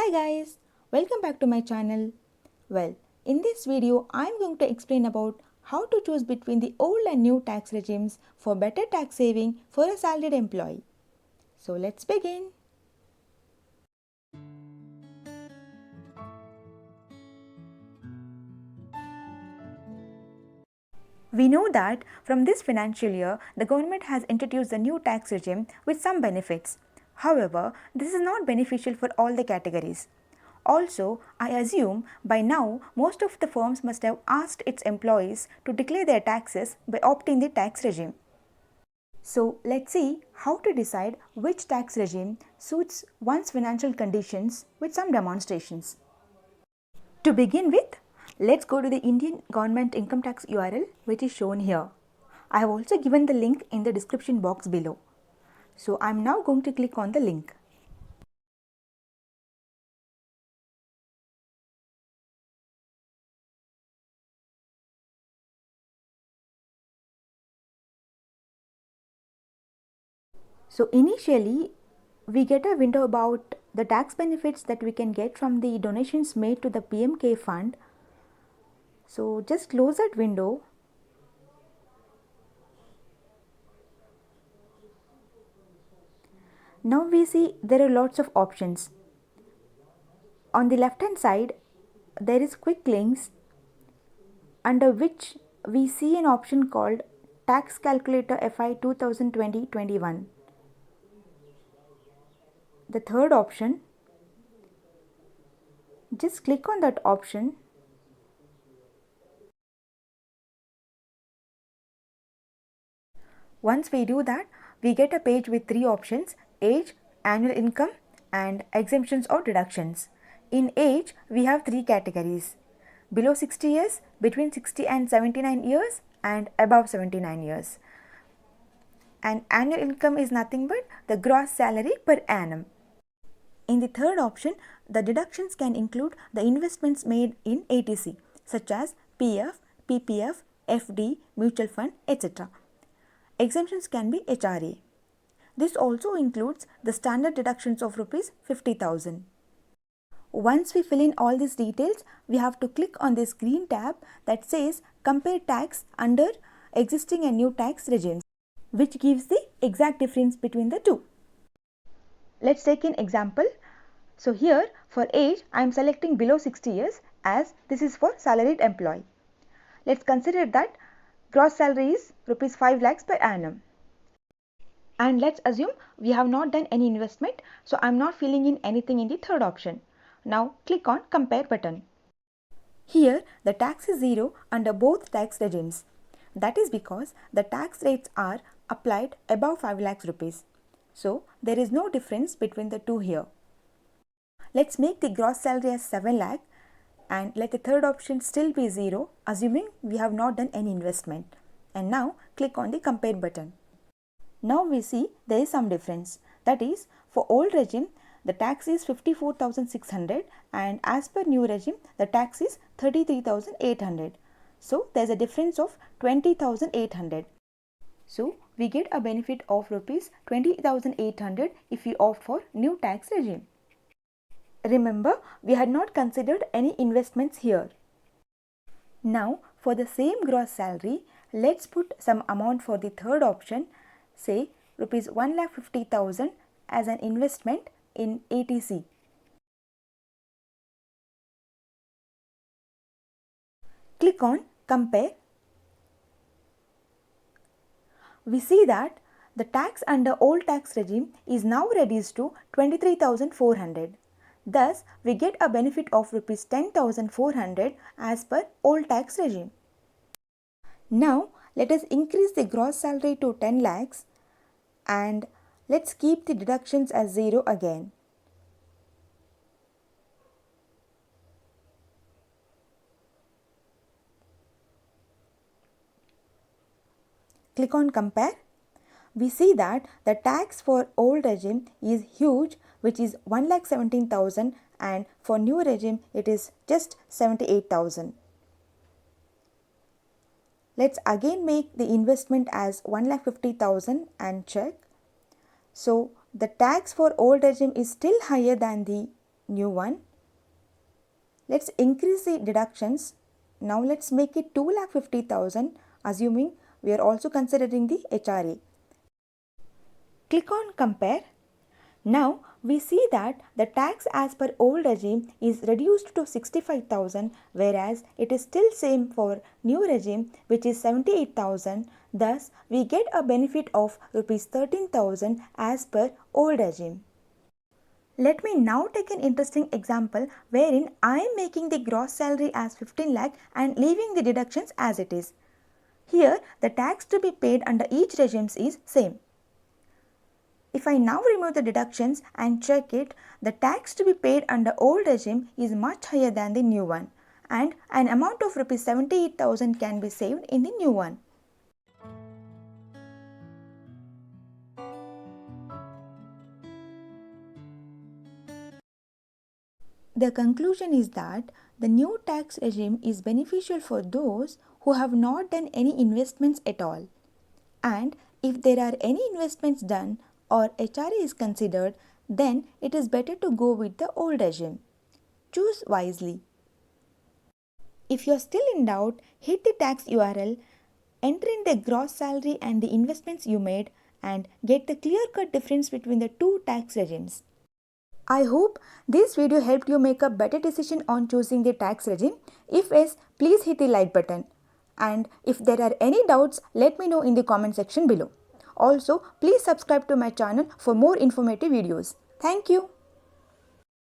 Hi guys, welcome back to my channel. Well, in this video I am going to explain about how to choose between the old and new tax regimes for better tax saving for a salaried employee. So let's begin. We know that from this financial year, the government has introduced a new tax regime with some benefits. However, this is not beneficial for all the categories. Also, I assume by now most of the firms must have asked its employees to declare their taxes by opting the tax regime. So, let's see how to decide which tax regime suits one's financial conditions with some demonstrations. To begin with, let's go to the Indian government income tax URL which is shown here. I have also given the link in the description box below. So I am now going to click on the link. So initially we get a window about the tax benefits that we can get from the donations made to the PMK fund. So just close that window. Now we see there are lots of options. On the left hand side there is quick links under which we see an option called Tax Calculator FI 2020-21. The third option, just click on that option. Once we do that, we get a page with three options: age, annual income and exemptions or deductions. In age, we have three categories: below 60 years, between 60 and 79 years and above 79 years. And annual income is nothing but the gross salary per annum. In the third option, the deductions can include the investments made in ATC such as PF, PPF, FD, mutual fund, etc. Exemptions can be HRA. This also includes the standard deductions of Rs 50,000. Once we fill in all these details, we have to click on this green tab that says Compare Tax under Existing and New Tax Regimes, which gives the exact difference between the two. Let's take an example. So here for age, I am selecting below 60 years as this is for salaried employee. Let's consider that gross salary is Rs 5 lakhs per annum. And let's assume we have not done any investment, so I am not filling in anything in the third option. Now click on Compare button. Here the tax is 0 under both tax regimes. That is because the tax rates are applied above 5 lakhs rupees. So there is no difference between the two here. Let's make the gross salary as 7 lakh and let the third option still be 0, assuming we have not done any investment. And now click on the Compare button. Now we see there is some difference. That is, for old regime the tax is 54,600 and as per new regime the tax is 33,800. So there is a difference of 20,800. So we get a benefit of Rs 20,800 if we opt for new tax regime. Remember, we had not considered any investments here. Now for the same gross salary, let's put some amount for the third option, say Rs 1,50,000 as an investment in ATC. Click on Compare. We see that the tax under old tax regime is now reduced to 23,400. Thus, we get a benefit of Rs 10,400 as per old tax regime. Now, let us increase the gross salary to 10 lakhs and let's keep the deductions as 0 again. Click on Compare. We see that the tax for old regime is huge, which is 1,17,000, and for new regime it is just 78,000. Let's again make the investment as 1,50,000 and check. So the tax for old regime is still higher than the new one. Let's increase the deductions. Now let's make it 2,50,000, assuming we are also considering the HRA. Click on compare. Now we see that the tax as per old regime is reduced to 65,000, whereas it is still same for new regime, which is 78,000. Thus we get a benefit of rupees 13,000 as per old regime. Let me now take an interesting example wherein I am making the gross salary as 15 lakh and leaving the deductions as it is. Here the tax to be paid under each regime is same. If I now remove the deductions and check it, the tax to be paid under old regime is much higher than the new one, and an amount of rupees 78,000 can be saved in the new one. The conclusion is that the new tax regime is beneficial for those who have not done any investments at all. And if there are any investments done or HRA is considered, then it is better to go with the old regime. Choose wisely. If you are still in doubt, hit the tax URL, enter in the gross salary and the investments you made, and get the clear-cut difference between the two tax regimes. I hope this video helped you make a better decision on choosing the tax regime. If yes, please hit the like button. And if there are any doubts, let me know in the comment section below. Also, please subscribe to my channel for more informative videos. Thank you.